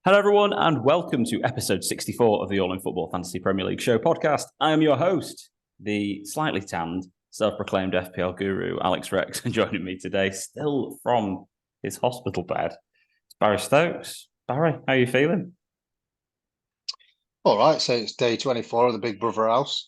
Hello, everyone, and welcome to episode 64 of the All in Football Fantasy Premier League Show podcast. I am your host, the slightly tanned, self-proclaimed FPL guru, Alex Rex, and joining me today, still from his hospital bed, it's Barry Stokes. Barry, how are you feeling? All right, so it's day 24 of the Big Brother house.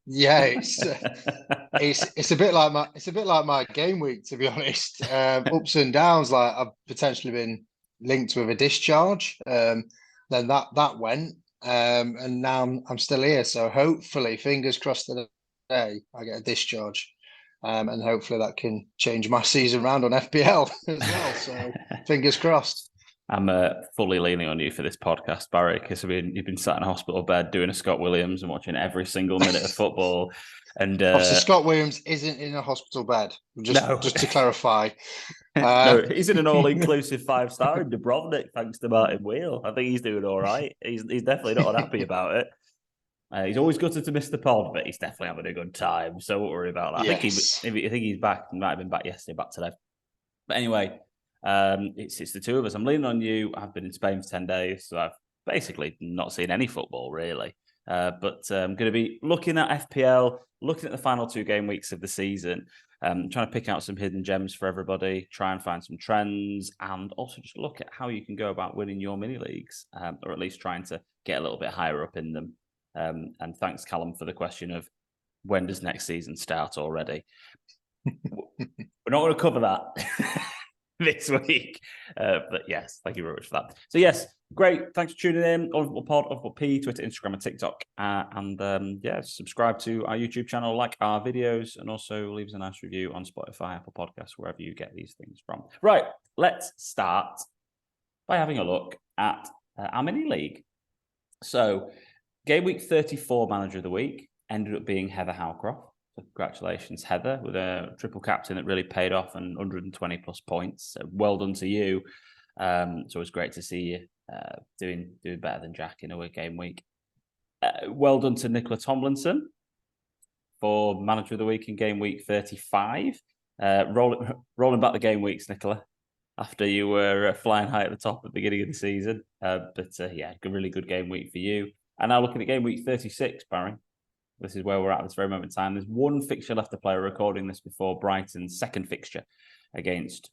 Yeah, it's a bit like my game week, to be honest. Ups and downs. Like I've potentially been linked with a discharge. Then that went, and now I'm still here. So hopefully, fingers crossed today I get a discharge, and hopefully that can change my season round on FPL as well. So fingers crossed. I'm fully leaning on you for this podcast, Barry, because you've been sat in a hospital bed doing a Scott Williams and watching every single minute of football. And Obviously, Scott Williams isn't in a hospital bed. no, Just to clarify. no, he's in an all-inclusive five-star in Dubrovnik, thanks to Martin Wheel. I think he's doing all right. He's definitely not unhappy about it. He's always gutted to miss the pod, but he's definitely having a good time. So don't worry about that. Yes. I think he's back. He might have been back yesterday, back today. But anyway, it's the two of us. I'm leaning on you. I've been in Spain for 10 days, so I've basically not seen any football really. But I'm going to be looking at FPL, looking at the final 2 game weeks of the season, trying to pick out some hidden gems for everybody, try and find some trends, and also just look at how you can go about winning your mini leagues, or at least trying to get a little bit higher up in them. And thanks, Callum, for the question of when does next season start already? We're not going to cover that this week. But yes, thank you very much for that. So yes, great. Thanks for tuning in. All Pod, All P, Twitter, Instagram, and TikTok. And subscribe to our YouTube channel, like our videos, and also leave us a nice review on Spotify, Apple Podcasts, wherever you get these things from. Right, let's start by having a look at our mini league. So game week 34 manager of the week ended up being Heather Howcroft. Congratulations, Heather, with a triple captain that really paid off and 120 plus points. So well done to you. It's always great to see you doing better than Jack in a game week. Well done to Nicola Tomlinson for manager of the week in game week 35. Rolling back the game weeks, Nicola, after you were flying high at the top at the beginning of the season. Really good game week for you. And now looking at game week 36, Barry. This is where we're at this very moment in time. There's one fixture left to play. We're recording this before Brighton's second fixture against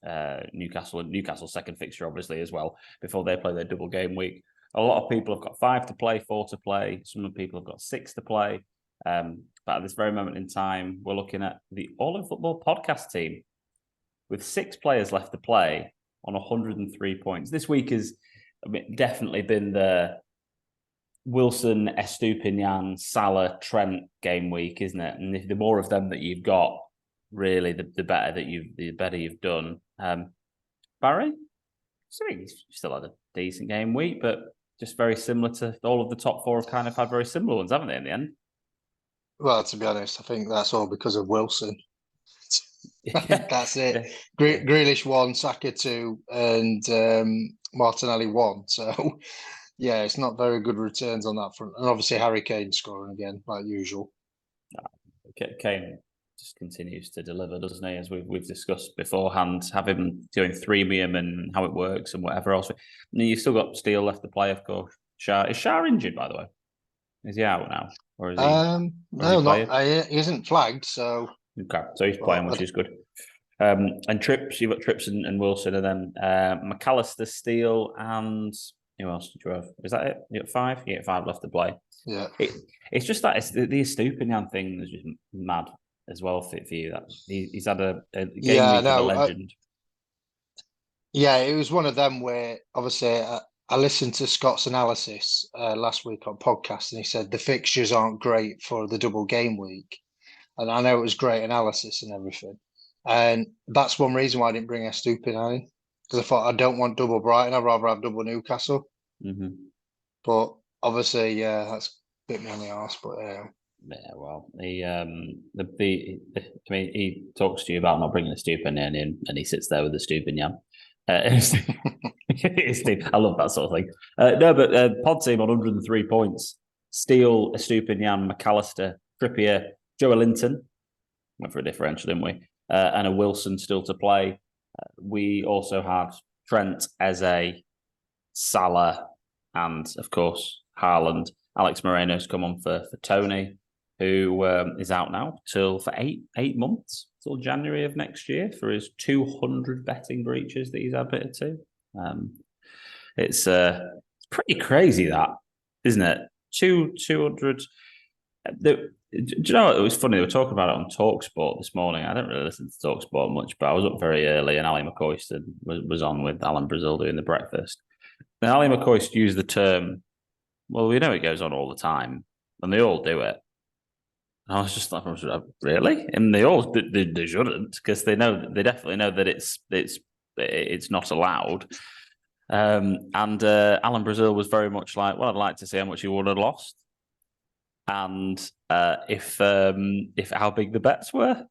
Newcastle, and Newcastle's second fixture, obviously, as well, before they play their double game week. A lot of people have got 5 to play, 4 to play. Some people have got 6 to play. But at this very moment in time, we're looking at the All in Football podcast team with 6 players left to play on 103 points. This week has definitely been the Wilson, Estupinian, Salah, Trent game week, isn't it? And the more of them that you've got, really, the better you've done. Barry, so you still had a decent game week, but just very similar to all of the top 4 have kind of had very similar ones, haven't they? In the end. Well, to be honest, I think that's all because of Wilson. That's it. Grealish 1, Saka 2, and Martinelli 1. So. Yeah, it's not very good returns on that front. And obviously Harry Kane scoring again, like usual. Kane just continues to deliver, doesn't he? As we've discussed beforehand, have him doing freemium and how it works and whatever else. And you've still got Steele left to play, of course. Is Shah injured, by the way? Is he out now? Or is he? He isn't flagged, so. Okay, so he's playing, which is good. And Trips, you've got Trips and Wilson, and then McAllister, Steele, and who else did you have? Is that it? You got 5? You got 5 left to play. Yeah. It's just that it's the Estupinian thing is just mad as well for you. That he's had a game week of a legend. It was one of them where obviously I listened to Scott's analysis last week on podcast, and he said the fixtures aren't great for the double game week. And I know it was great analysis and everything. And that's one reason why I didn't bring Estupinian in. Because I thought I don't want double Brighton, I'd rather have double Newcastle. Mm-hmm. But obviously, that's bit me on the arse. But yeah, well, he talks to you about not bringing the Stupinian in, and he sits there with the Stupinian. I love that sort of thing. Pod team on 103 points. Steele, Estupinian, McAllister, Trippier, Joelinton. Went for a differential, didn't we? And a Wilson still to play. We also had Trent, Eze, Salah, and of course Haaland. Alex Moreno's come on for Tony, who is out now for 8 months till January of next year for his 200 betting breaches that he's admitted to. It's pretty crazy, that, isn't it? 200. Do you know what? It was funny. They were talking about it on TalkSport this morning. I don't really listen to TalkSport much, but I was up very early, and Ali McCoist was on with Alan Brazil doing the breakfast. And Ali McCoist used the term, well, we know it goes on all the time, and they all do it. And I was just like, really? And they shouldn't, because they definitely know that it's not allowed. And Alan Brazil was very much like, well, I'd like to see how much he would have lost, and if how big the bets were,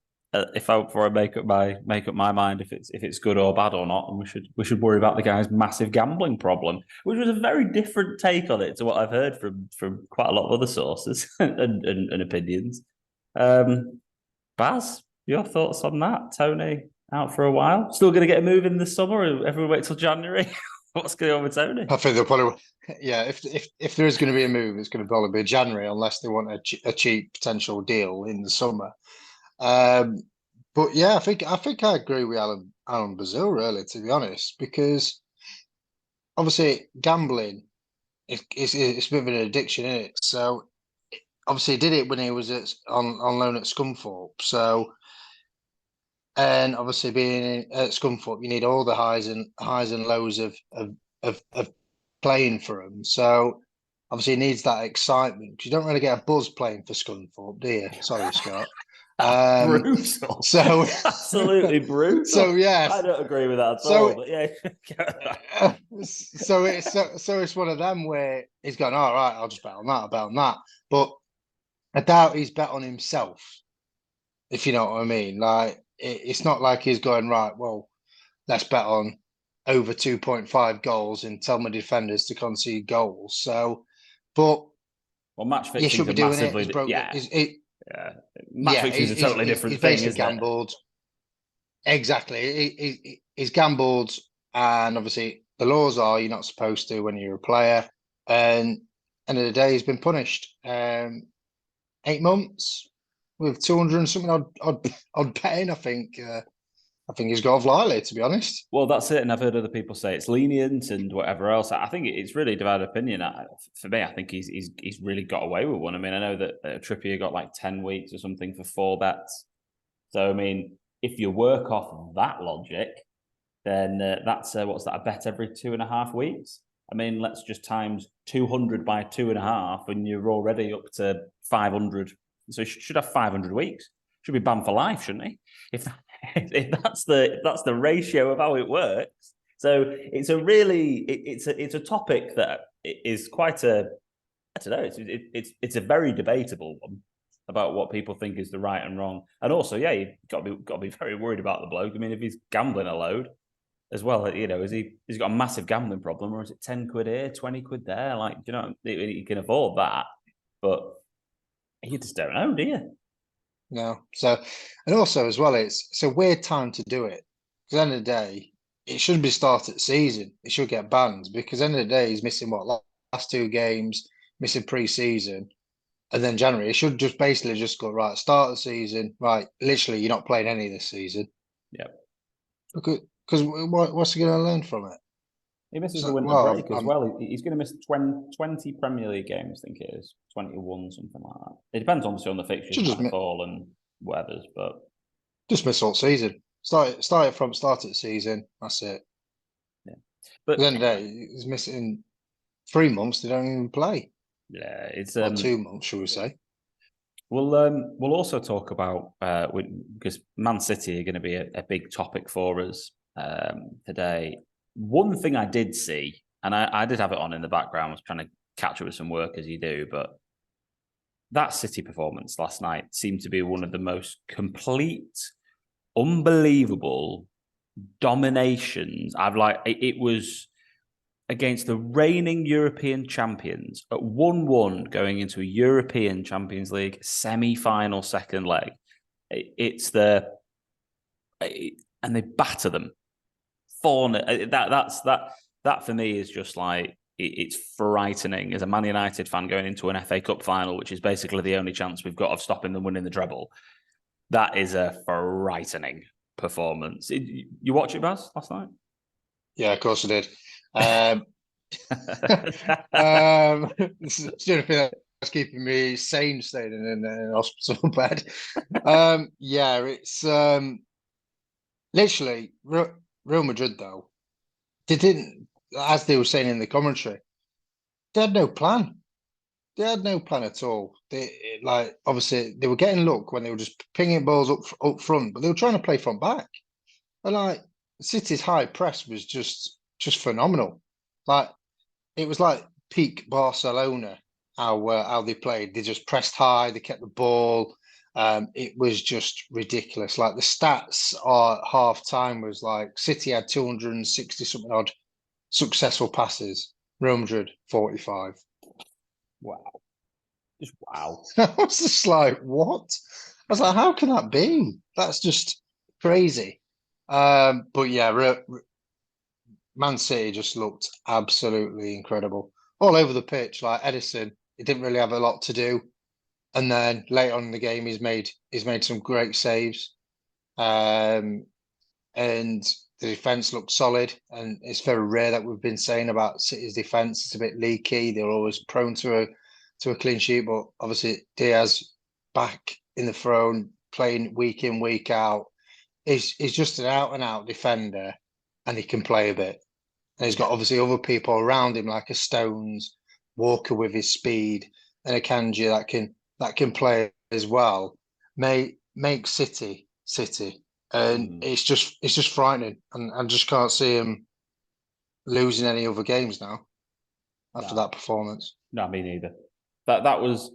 before I make up my mind if it's good or bad or not, and we should worry about the guy's massive gambling problem, which was a very different take on it to what I've heard from quite a lot of other sources and opinions. Baz, your thoughts on that? Tony out for a while, still going to get a move in the summer, or everyone wait till January? What's going on with Tony? I think they'll probably, yeah. If there is going to be a move, it's going to probably be January, unless they want a cheap potential deal in the summer. But yeah, I think I agree with Alan Brazil, really, to be honest, because obviously gambling it's a bit of an addiction, isn't it? So obviously he did it when he was on loan at Scunthorpe. So, and obviously being at Scunthorpe, you need all the highs and lows of playing for him. So obviously he needs that excitement, because you don't really get a buzz playing for Scunthorpe, do you? Sorry, Scott. Brutal. So absolutely brutal. So yes, I don't agree with that at all. But yeah. So it's one of them where he's going, all right, I'll just bet on that. But I doubt he's bet on himself, if you know what I mean. Like it's not like he's going, right, well, let's bet on over 2.5 goals and tell my defenders to concede goals. So, but match fixing you should be doing it. He's broke. Yeah. Match fixing is a totally different thing, isn't gambled. Exactly. He's gambled, and obviously the laws are you're not supposed to when you're a player. And end of the day, he's been punished. 8 months with 200 and something odd betting. I think he's got off lightly, to be honest. Well, that's it. And I've heard other people say it's lenient and whatever else. I think it's really divided opinion. For me, I think he's really got away with one. I mean, I know that Trippier got like 10 weeks or something for 4 bets. So, I mean, if you work off that logic, then that's what's that, a bet every 2.5 weeks? I mean, let's just times 200 by 2.5, and you're already up to 500. So he should have 500 weeks. Should be banned for life, shouldn't he? If that's the ratio of how it works. So it's a topic that is quite I don't know. It's a very debatable one about what people think is the right and wrong. And also, yeah, you've got to be very worried about the bloke. I mean, if he's gambling a load as well, you know, he's got a massive gambling problem, or is it 10 quid here, 20 quid there? Like, you know, you can afford that, but you just don't know, do you? No. So, and also as well, it's a weird time to do it. Because at the end of the day, it shouldn't be start at the season. It should get banned, because at the end of the day, he's missing last 2 games, missing pre-season. And then January, it should just basically just go, right, start the season, right, literally you're not playing any this season. Yeah. Because what's he going to learn from it? He misses the winter break as well. He's going to miss 20 Premier League games, I think it is. 21, something like that. It depends obviously on the fixtures and fall and weathers, but... Just miss all season. Start at the season, that's it. Yeah. But at the end of the day, he's missing 3 months, they don't even play. Yeah, it's... Or 2 months, shall we say. We'll also talk about, because Man City are going to be a big topic for us today. One thing I did see, and I did have it on in the background, I was trying to catch up with some work as you do, but that City performance last night seemed to be one of the most complete, unbelievable dominations. It was against the reigning European champions at 1-1 going into a European Champions League semi-final second leg. And they batter them. 4-0. that for me is just like, it's frightening as a Man United fan going into an FA Cup final, which is basically the only chance we've got of stopping them winning the treble. That is a frightening performance. You watch it, Baz, last night? Yeah, of course I did. This is the only thing that's keeping me sane, staying in an hospital bed. Yeah, it's literally Real Madrid, though. They didn't, as they were saying in the commentary, they had no plan. They had no plan at all. Like, obviously they were getting luck when they were just pinging balls up front, but they were trying to play from back. And like City's high press was just phenomenal. Like, it was like peak Barcelona, how they played. They just pressed high, they kept the ball. It was just ridiculous. Like, the stats are half time was like City had 260 something odd successful passes, Real Madrid 45. Wow. Just wow. I was just like, what? I was like, how can that be? That's just crazy. But yeah, Man City just looked absolutely incredible. All over the pitch, like Edison, he didn't really have a lot to do. And then later on in the game, he's made some great saves. And the defense looked solid. And it's very rare that we've been saying about City's defense. It's a bit leaky. They're always prone to a clean sheet. But obviously, Diaz back in the throne, playing week in, week out. He's just an out and out defender, and he can play a bit. And he's got obviously other people around him, like a Stones, Walker with his speed, and a Kanji that can play as well. Make City, and it's just frightening, and I just can't see him losing any other games now after that performance. No, me neither. That was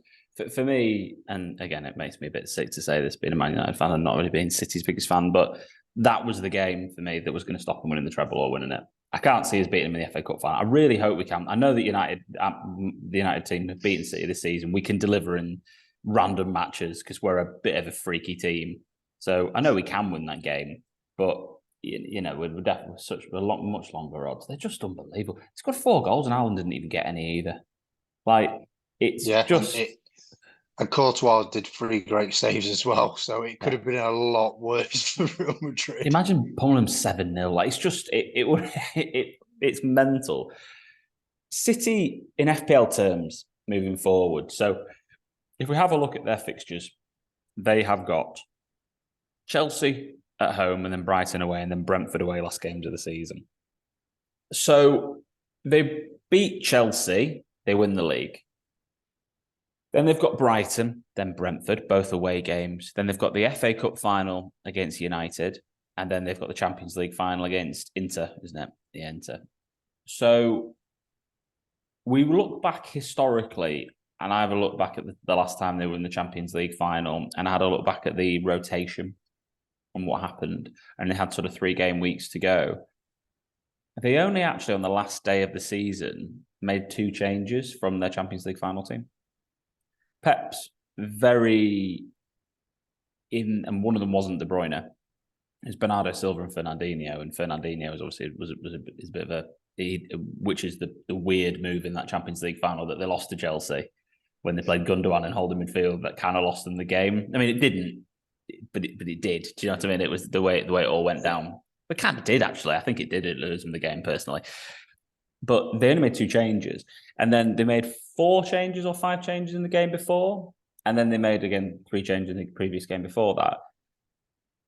for me, and again, it makes me a bit sick to say this, being a Man United fan and not really being City's biggest fan, but that was the game for me that was going to stop them winning the treble or winning it. I can't see us beating them in the FA Cup final. I really hope we can. I know that the United team have beaten City this season. We can deliver in random matches because we're a bit of a freaky team. So I know we can win that game, but we're definitely much longer odds. They're just unbelievable. It's got 4 goals and Alan didn't even get any either. Like, it's just. And Courtois did 3 great saves as well, so it could have been a lot worse for Real Madrid. Imagine pulling them 7-0. Like, it's just it's mental. City in FPL terms moving forward. So if we have a look at their fixtures, they have got Chelsea at home and then Brighton away and then Brentford away last games of the season. So they beat Chelsea, they win the league. Then they've got Brighton, then Brentford, both away games. Then they've got the FA Cup final against United, and then they've got the Champions League final against Inter, isn't it? The Inter. So we look back historically, and I have a look back at the last time they were in the Champions League final, and I had a look back at the rotation and what happened, and they had sort of 3-game weeks to go. They only actually, on the last day of the season, made 2 changes from their Champions League final team. Pep's very in, and one of them wasn't De Bruyne. It's Bernardo Silva and Fernandinho, and Fernandinho is obviously is a bit of which is the weird move in that Champions League final that they lost to Chelsea when they played Gundogan and holding midfield that kind of lost them the game. I mean, it didn't, but it did. Do you know what I mean? It was the way it all went down. It kind of did, actually. I think it did lose them the game personally. But they only made 2 changes. And then they made 4 changes or 5 changes in the game before. And then they made, again, 3 changes in the previous game before that.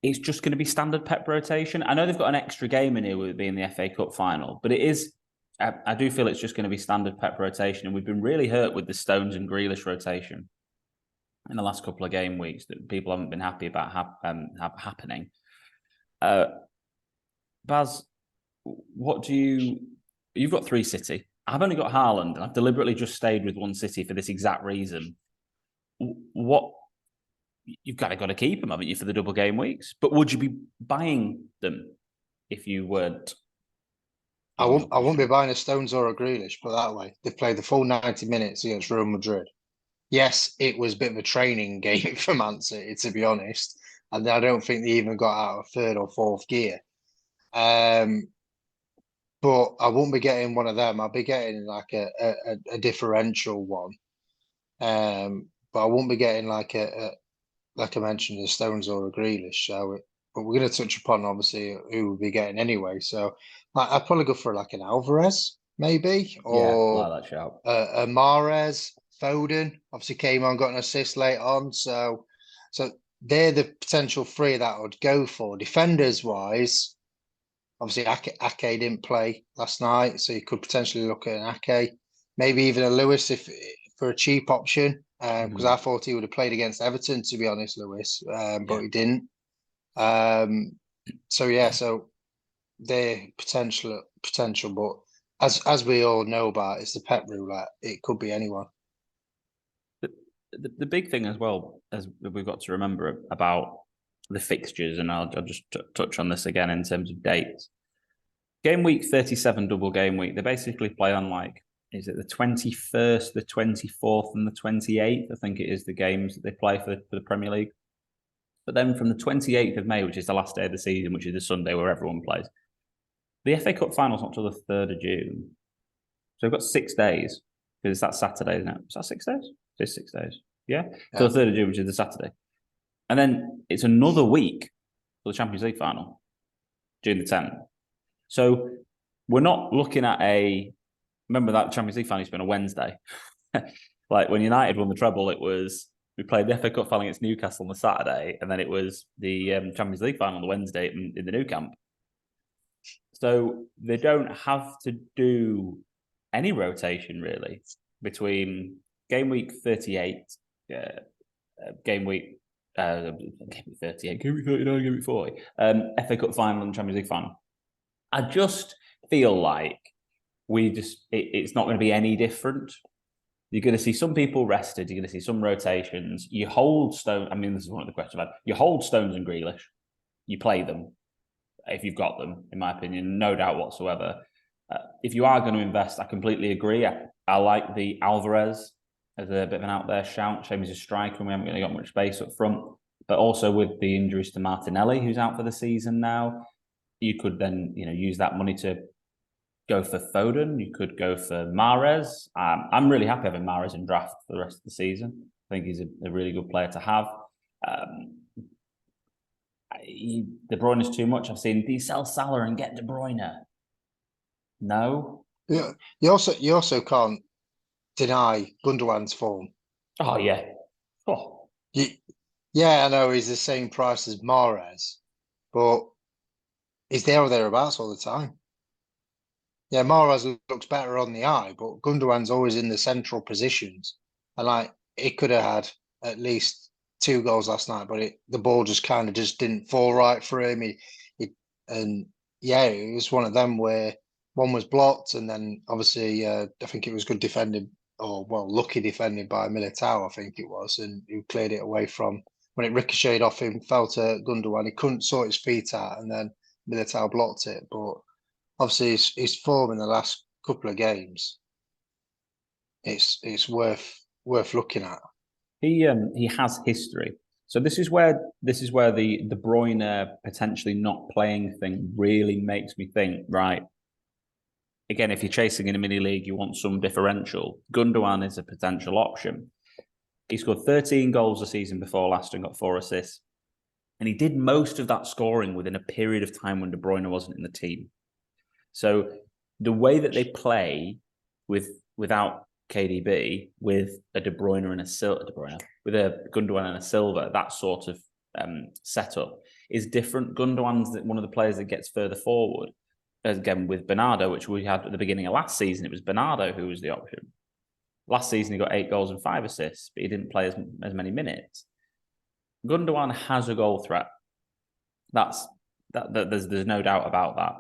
It's just going to be standard Pep rotation. I know they've got an extra game in here with it being the FA Cup final, but it is, I do feel it's just going to be standard Pep rotation. And we've been really hurt with the Stones and Grealish rotation in the last couple of game weeks that people haven't been happy about happening. Baz, what do you... You've got 3 City. I've only got Haaland, and I've deliberately just stayed with 1 City for this exact reason. What you've got to keep them, haven't you, for the double game weeks? But would you be buying them if you weren't? I won't be buying a Stones or a Grealish, put that way. They played the full 90 minutes against Real Madrid. Yes, it was a bit of a training game for Man City, to be honest. And I don't think they even got out of 3rd or 4th gear. but I won't be getting one of them. I'll be getting like a differential one. But I won't be getting like like I mentioned, a Stones or a Grealish. But we're going to touch upon obviously who we'll be getting anyway. So I'd probably go for like an Alvarez, maybe, Yeah, I or like that shout. a Mahrez, Foden. Obviously came on, got an assist late on. So they're the potential three that I would go for. Defenders wise, obviously Ake didn't play last night, so you could potentially look at an Ake, maybe even a Lewis if for a cheap option. Because I thought he would have played against Everton, to be honest, Lewis, but he didn't. So yeah, so they're potential, but as we all know about, it's the pet roulette. It could be anyone. The big thing as well as we've got to remember about the fixtures, and I'll just touch on this again in terms of dates. Game week 37 double game week, they basically play on like, is it the 21st, the 24th, and the 28th? I think it is the games that they play for the Premier League. But then from the 28th of May, which is the last day of the season, which is the Sunday where everyone plays, the FA Cup final's not till the 3rd of June. So we've got 6 days, because it's that Saturday, isn't it? Is that 6 days? It's 6 days. Yeah. Till the 3rd of June, which is the Saturday. And then it's another week for the Champions League final, June the 10th. So we're not looking at remember that Champions League final used to be on a Wednesday. Like when United won the treble, we played the FA Cup final against Newcastle on the Saturday, and then it was the Champions League final on the Wednesday in the Nou Camp. So they don't have to do any rotation really between game week 38, game week 38, game week 39, game week 40, FA Cup final and Champions League final. I just feel like it's not going to be any different. You're going to see some people rested. You're going to see some rotations. You hold Stone. I mean, this is one of the questions I've had. You hold Stones and Grealish. You play them if you've got them, in my opinion, no doubt whatsoever. If you are going to invest, I completely agree. I like the Alvarez as a bit of an out there shout. Shame he's a striker and we haven't really got much space up front. But also with the injuries to Martinelli, who's out for the season now, you could then use that money to go for Foden. You could go for Mahrez. I'm really happy having Mahrez in draft for the rest of the season. I think he's a really good player to have. De Bruyne is too much. I've seen, do you sell Salah and get De Bruyne? No. Yeah, you also can't deny Gundogan's form. Oh yeah. Oh. Yeah, I know he's the same price as Mahrez, but he's there or thereabouts all the time. Yeah, Mahrez looks better on the eye, but Gundogan's always in the central positions. And like he could have had at least 2 goals last night, but the ball just kind of just didn't fall right for him. And yeah, it was one of them where one was blocked, and then obviously I think it was good defending, or well, lucky defending by Militao, I think it was, and who cleared it away from when it ricocheted off him, fell to Gundogan. He couldn't sort his feet out, and then Militao blocked it, but obviously his form in the last couple of games, it's worth looking at. He has history. So this is where the De Bruyne potentially not playing thing really makes me think, right. Again, if you're chasing in a mini league, you want some differential. Gundogan is a potential option. He scored 13 goals a season before last and got 4 assists. And he did most of that scoring within a period of time when De Bruyne wasn't in the team. So the way that they play without KDB, with a De Bruyne and with a Gundogan and a Silva, that sort of setup is different. Gundogan's one of the players that gets further forward. Again, with Bernardo, which we had at the beginning of last season, it was Bernardo who was the option. Last season, he got 8 goals and 5 assists, but he didn't play as many minutes. Gundogan has a goal threat. There's no doubt about that.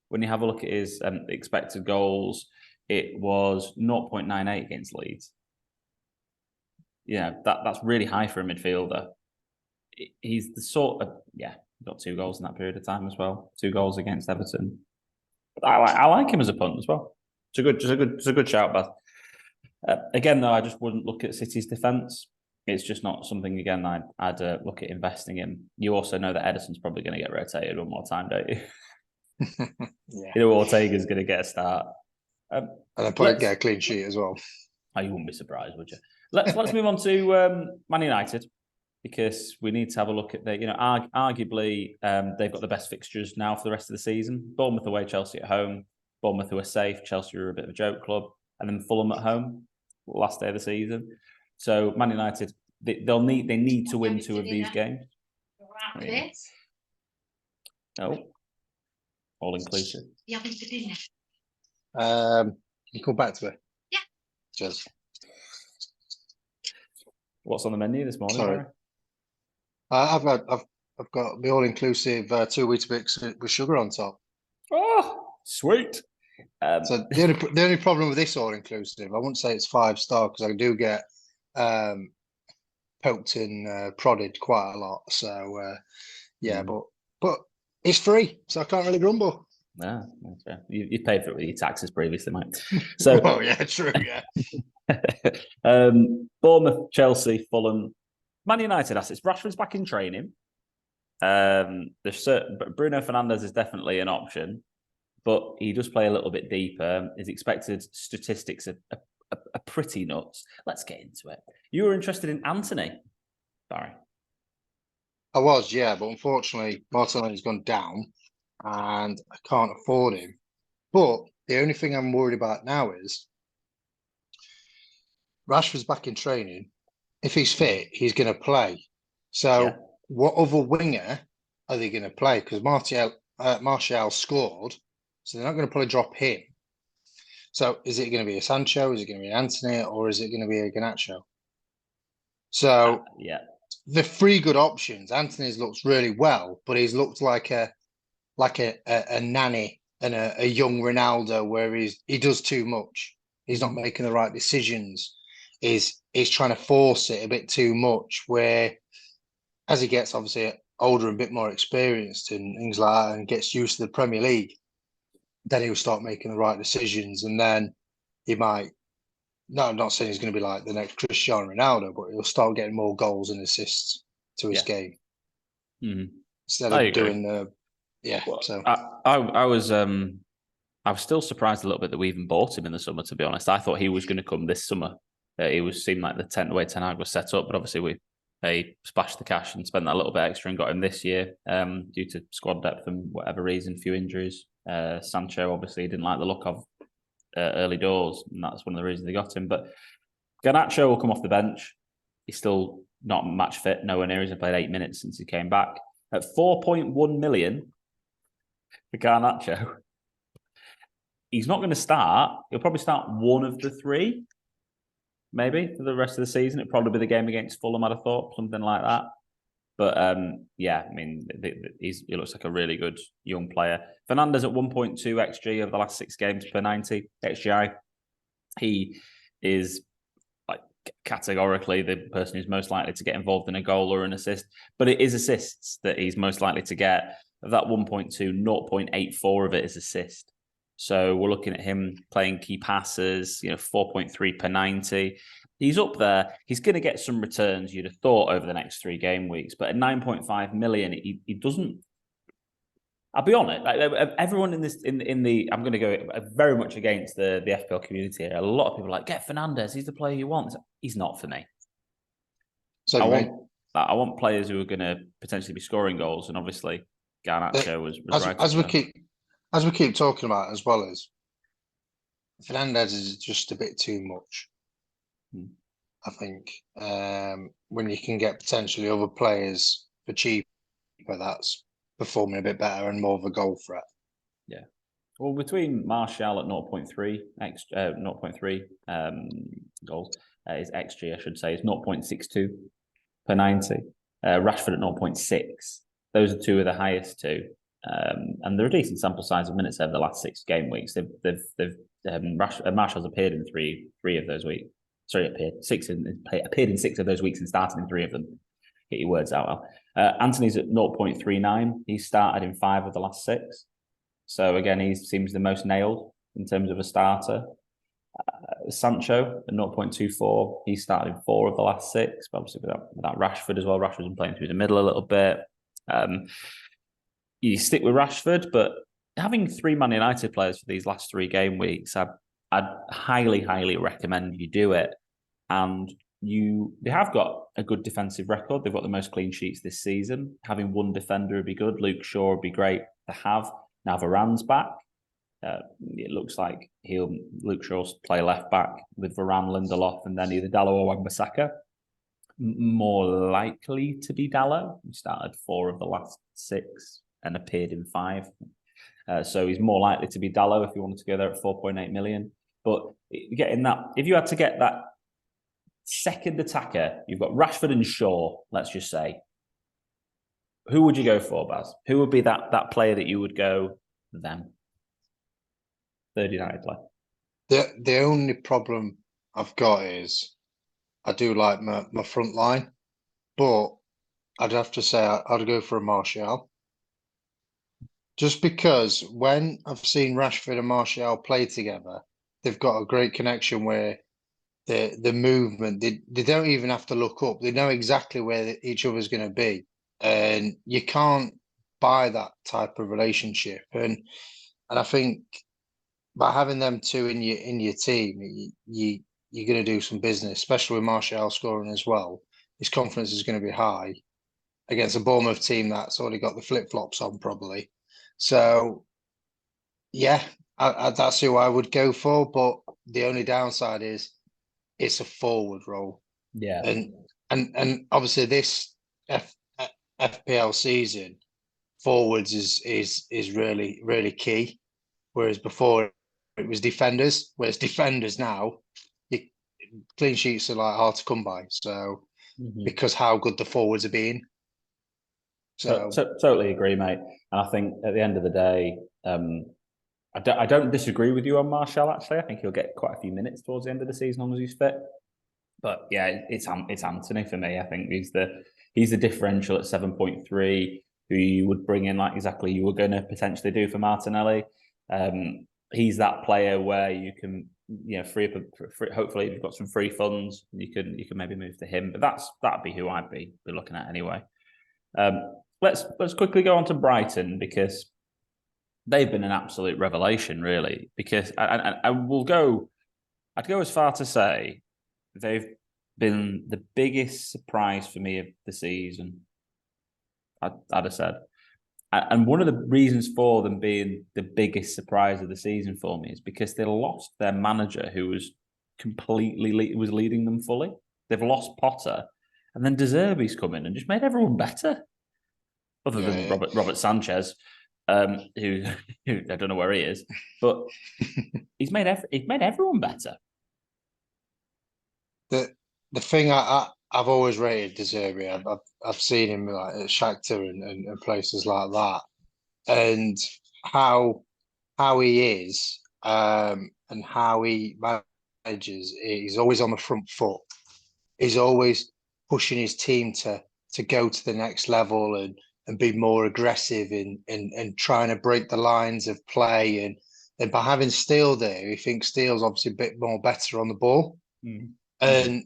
When you have a look at his expected goals, it was 0.98 against Leeds. Yeah, that's really high for a midfielder. He's the sort of, got 2 goals in that period of time as well. 2 goals against Everton. I like him as a punt as well. It's a good shout, Beth. Again, though, I just wouldn't look at City's defence. It's just not something, again, I'd look at investing in. You also know that Edison's probably going to get rotated one more time, don't you? Yeah. You know, Ortega's going to get a start. And then probably get a clean sheet as well. Oh, you wouldn't be surprised, would you? Let's move on to Man United, because we need to have a look at the, arguably they've got the best fixtures now for the rest of the season. Bournemouth away, Chelsea at home. Bournemouth who are safe, Chelsea are a bit of a joke club, and then Fulham at home, last day of the season. So Man United, they need to win 2 of these games. No, all inclusive. You come back to it. Yeah. Cheers. What's on the menu this morning? Sorry. I've got the all-inclusive 2 Weetabix with sugar on top. Oh, sweet. So the only problem with this all-inclusive, I wouldn't say it's 5-star, because I do get poked and prodded quite a lot. So but it's free, so I can't really grumble. Yeah, okay. You paid for it with your taxes previously, mate. So, oh yeah, true, yeah. Bournemouth, Chelsea, Fulham, Man United assets. Rashford's back in training. Bruno Fernandes is definitely an option, but he does play a little bit deeper. His expected statistics are pretty nuts. Let's get into it. You were interested in Anthony, Barry. I was, yeah, but unfortunately, Martinelli's gone down, and I can't afford him. But the only thing I'm worried about now is Rashford's back in training. If he's fit, he's going to play. So what other winger are they going to play? Because Martial scored, so they're not going to probably drop him. So is it going to be a Sancho? Is it going to be an Anthony? Or is it going to be a Garnacho? So the 3 good options. Anthony's looks really well, but he's looked like a nanny and a young Ronaldo, where he does too much. He's not making the right decisions. He's trying to force it a bit too much, where as he gets obviously older and a bit more experienced and things like that, and gets used to the Premier League, then he'll start making the right decisions, and then he might. No, I'm not saying he's going to be like the next Cristiano Ronaldo, but he'll start getting more goals and assists to his game instead of doing the. Yeah, well, so I was still surprised a little bit that we even bought him in the summer. To be honest, I thought he was going to come this summer. He seemed like the way Ten Hag was set up, but obviously they splashed the cash and spent that little bit extra and got him this year due to squad depth and whatever reason, few injuries. Sancho obviously didn't like the look of early doors, and that's one of the reasons they got him. But Garnacho will come off the bench. He's still not match fit, nowhere near. He's played 8 minutes since he came back. At 4.1 million for Garnacho, he's not going to start. He'll probably start one of the 3, maybe, for the rest of the season. It'd probably be the game against Fulham, I'd have thought, something like that. But I mean, he looks like a really good young player. Fernandes at 1.2 XG over the last 6 games per 90 XGI. He is like categorically the person who's most likely to get involved in a goal or an assist. But it is assists that he's most likely to get. Of that 1.2, 0.84 of it is assist. So we're looking at him playing key passes, 4.3 per 90. He's up there. He's going to get some returns, you'd have thought, over the next 3 game weeks. But at 9.5 million, he doesn't. I'll be honest. Everyone in the I'm going to go very much against the FPL community here. A lot of people are like, get Fernandes. He's the player you want. He's not for me. So I want players who are going to potentially be scoring goals, and obviously Garnacho was right. As we keep talking about, as well as Fernandes is just a bit too much. I think when you can get potentially other players for cheaper, that's performing a bit better and more of a goal threat. Yeah. Well, between Martial at 0.3 goals, his XG, I should say, is 0.62 per 90. Rashford at 0.6. Those are 2 of the highest 2. And they're a decent sample size of minutes over the last 6 game weeks. Martial's appeared in three of those weeks. Sorry, appeared in 6 of those weeks and started in 3 of them. Get your words out. Anthony's at 0.39. He started in 5 of the last 6. So again, he seems the most nailed in terms of a starter. Sancho at 0.24. He started in 4 of the last 6, but obviously without Rashford as well. Rashford's been playing through the middle a little bit. You stick with Rashford, but having 3 Man United players for these last 3 game weeks, I'd highly, highly recommend you do it. And they have got a good defensive record. They've got the most clean sheets this season. Having one defender would be good. Luke Shaw would be great to have. Now Varane's back. It looks like Luke Shaw's play left back with Varane, Lindelof, and then either Dalot or Wan-Bissaka. More likely to be Dalot. He started 4 of the last 6 and appeared in 5. So he's more likely to be Dalot if you wanted to go there at 4.8 million. But getting that, if you had to get that second attacker, you've got Rashford and Shaw, let's just say. Who would you go for, Baz? Who would be that player that you would go them? Third United player. The only problem I've got is I do like my front line, but I'd have to say I'd go for a Martial. Just because when I've seen Rashford and Martial play together, they've got a great connection where the movement, they don't even have to look up. They know exactly where each other's going to be. And you can't buy that type of relationship. And I think by having them two in your team, you're going to do some business, especially with Martial scoring as well. His confidence is going to be high against a Bournemouth team that's already got the flip-flops on probably. So, yeah, that's who I would go for. But the only downside is it's a forward role. Yeah. And obviously this FPL season, forwards is really, really key. Whereas before it was defenders. Whereas defenders now, clean sheets are like hard to come by. So because how good the forwards are being. So totally agree, mate. And I think at the end of the day, I don't disagree with you on Martial. Actually, I think he'll get quite a few minutes towards the end of the season as long as he's fit. But yeah, it's Anthony for me. I think he's the differential at 7.3, who you would bring in like exactly you were going to potentially do for Martinelli. He's that player where you can free up. Hopefully, if you've got some free funds, you can maybe move to him. But that'd be who I'd be looking at anyway. Let's quickly go on to Brighton because they've been an absolute revelation, really. Because I'd go as far to say they've been the biggest surprise for me of the season. I'd have said, and one of the reasons for them being the biggest surprise of the season for me is because they lost their manager, who was completely was leading them fully. They've lost Potter, and then De Zerbi's come in and just made everyone better. Other than Robert Sanchez, who I don't know where he is, but he's made everyone better. The thing I've always rated De Zerbi. I've seen him like at Shakhtar and places like that, and how he is, and how he manages. He's always on the front foot. He's always pushing his team to go to the next level and be more aggressive and trying to break the lines of play. And by having Steele there, he thinks Steele's obviously a bit more better on the ball. And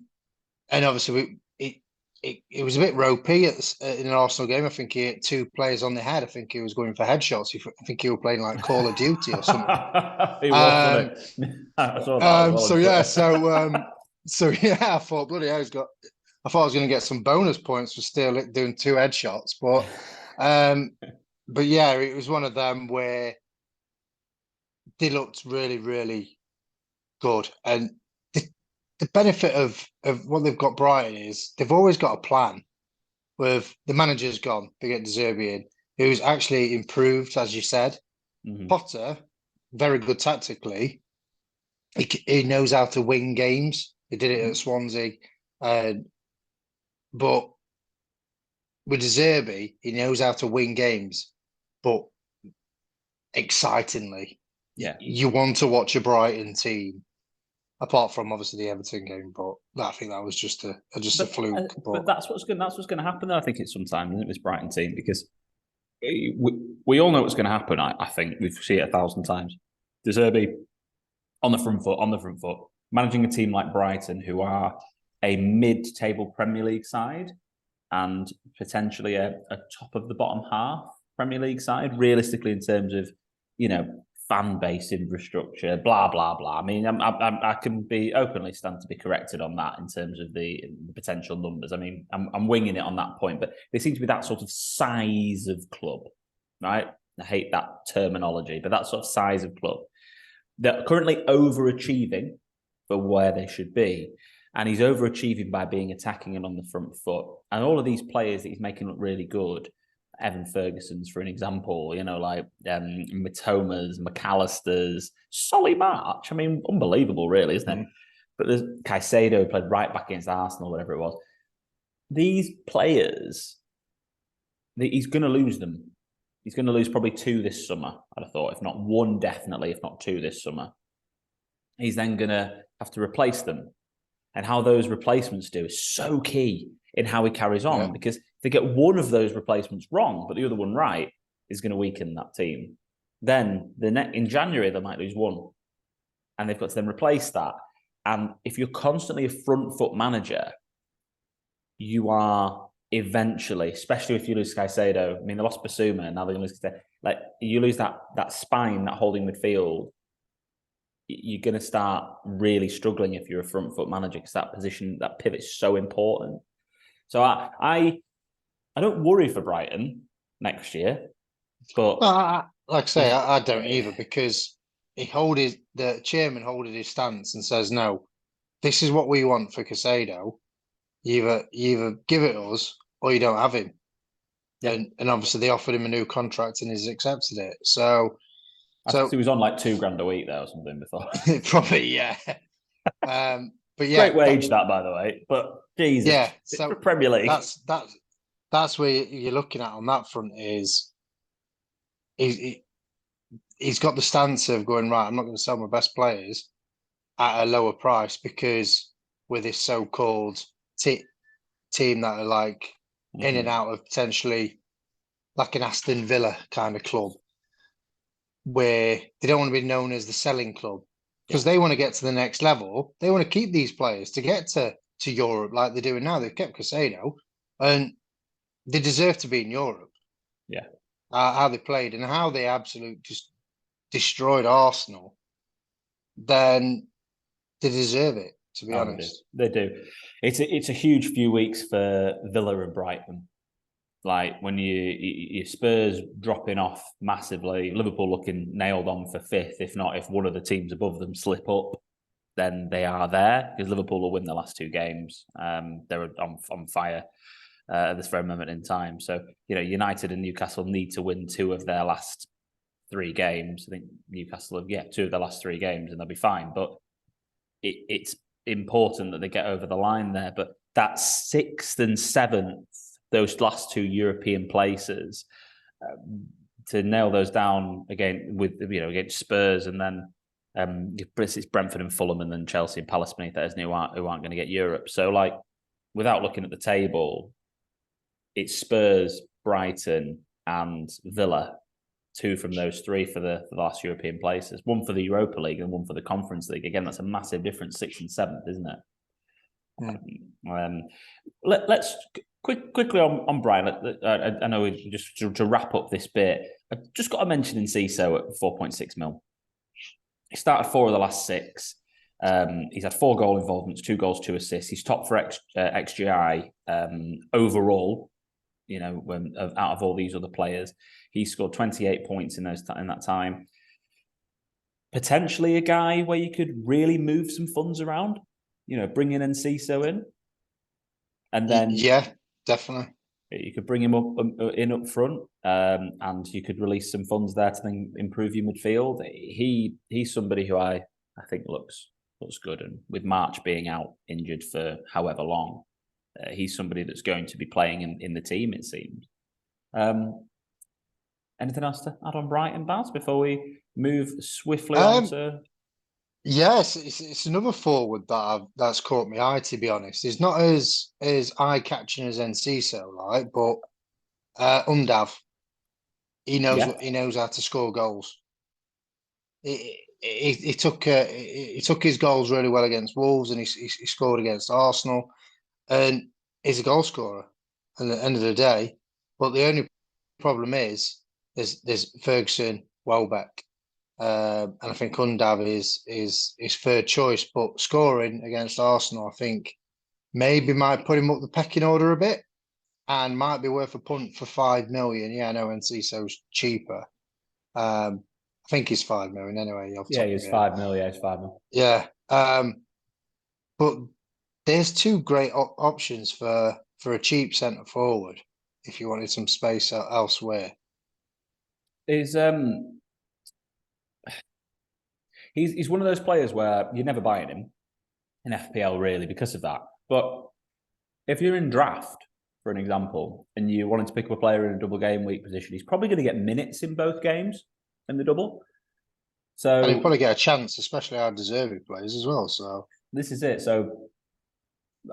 obviously it was a bit ropey in an Arsenal game. I think he hit 2 players on the head. I think he was going for headshots. I think he was playing like Call of Duty or something. He was, I saw that as well. So yeah, I thought bloody hell, I thought I was going to get some bonus points for still doing 2 headshots, but yeah, it was one of them where they looked really, really good. And the benefit of what they've got Brighton is they've always got a plan. With the manager's gone, they get De Zerbi in, who's actually improved, as you said. Potter, very good tactically. He knows how to win games. He did it at Swansea. But with De Zerbi, he knows how to win games, but excitingly. Yeah. You want to watch a Brighton team, apart from obviously the Everton game, but I think that was just a fluke. But that's what's going to happen. I think it's sometimes, isn't it, this Brighton team, because we all know what's going to happen. I think we've seen it 1,000 times. De Zerbi on the front foot, managing a team like Brighton, who are a mid-table Premier League side and potentially a top of the bottom half Premier League side, realistically, in terms of fan base infrastructure, blah blah blah. I mean, I can be openly stand to be corrected on that in terms of the potential numbers. I mean, I'm winging it on that point, but they seem to be that sort of size of club, right? I hate that terminology, but that sort of size of club. They're currently overachieving for where they should be. And he's overachieving by being attacking and on the front foot. And all of these players that he's making look really good, Evan Ferguson's for an example, like Mitoma's, McAllister's, Solly March. I mean, unbelievable, really, isn't it? But there's Caicedo who played right back against Arsenal, whatever it was. These players, he's going to lose them. He's going to lose probably 2 this summer, I'd have thought, if not 1 definitely, if not 2 this summer. He's then going to have to replace them. And how those replacements do is so key in how he carries on, because if they get one of those replacements wrong, but the other one right, is going to weaken that team. Then in January, they might lose 1. And they've got to then replace that. And if you're constantly a front foot manager, you are eventually, especially if you lose Caicedo, I mean, they lost Basuma, and now they're going to lose Caicedo. Like, you lose that spine, that holding midfield, you're going to start really struggling if you're a front foot manager, because that position, that pivot is so important. So I don't worry for Brighton next year, but like I say, I don't either, because the chairman holded his stance and says, no, this is what we want for Caicedo. You either give it us or you don't have him. Yeah. And obviously they offered him a new contract and he's accepted it. So I think he was on like $2,000 a week there or something before. Probably, yeah. But yeah, great wage that, by the way. But Jesus, yeah. So for Premier League, that's where you're looking at on that front. Is he's got the stance of going, right, I'm not going to sell my best players at a lower price, because with this so-called team that are like in and out of potentially like an Aston Villa kind of club, where they don't want to be known as the selling club, because they want to get to the next level. They want to keep these players to get to Europe like they're doing now. They've kept Caicedo, and they deserve to be in Europe. Yeah. How they played and how they absolutely just destroyed Arsenal, then they deserve it, to be honest. They do. It's a huge few weeks for Villa and Brighton. Like, when your Spurs dropping off massively, Liverpool looking nailed on for 5th, if one of the teams above them slip up, then they are there, because Liverpool will win the last 2 games. They're on fire at this very moment in time. So, United and Newcastle need to win 2 of their last 3 games. I think Newcastle have 2 of their last 3 games, and they'll be fine. But it's important that they get over the line there. But that 6th and 7th, those last 2 European places, to nail those down again with against Spurs, and then it's Brentford and Fulham, and then Chelsea and Palace beneath those who aren't going to get Europe. So, like, without looking at the table, it's Spurs, Brighton, and Villa, 2 from those 3 for the last European places, 1 for the Europa League and 1 for the Conference League. Again, that's a massive difference, 6th and 7th, isn't it? Let's quickly on Brian. I know just to wrap up this bit, I've just got to mention Enciso at 4.6 mil. He started 4 of the last 6. He's had 4 goal involvements, 2 goals, 2 assists. He's top for XGI overall. Out of all these other players, he scored 28 points in that time. Potentially a guy where you could really move some funds around. Bring in Enciso in, and then definitely you could bring him up front, and you could release some funds there to then improve your midfield. He's somebody who I think looks good, and with March being out injured for however long, he's somebody that's going to be playing in the team, it seems. Anything else to add on Brighton, Baz, before we move swiftly on to? Yes, it's another forward that's caught my eye, to be honest. He's not as eye-catching as Enciso, right? But Undav, he knows how to score goals. He took his goals really well against Wolves, and he scored against Arsenal, and he's a goal scorer at the end of the day. But the only problem is there's Ferguson, Welbeck, And I think Undav is third choice, but scoring against Arsenal, I think maybe might put him up the pecking order a bit, and might be worth a punt for 5 million. Yeah, I know Enciso's cheaper. I think he's 5 million anyway. Yeah, he's 5 million. Yeah, he's 5 million. Yeah. But there's two great options for a cheap centre forward if you wanted some space elsewhere. He's one of those players where you're never buying him in FPL really because of that. But if you're in draft, for an example, and you wanted to pick up a player in a double game week position, he's probably going to get minutes in both games in the double. So And he'll probably get a chance, especially our deserving players as well. So this is it. So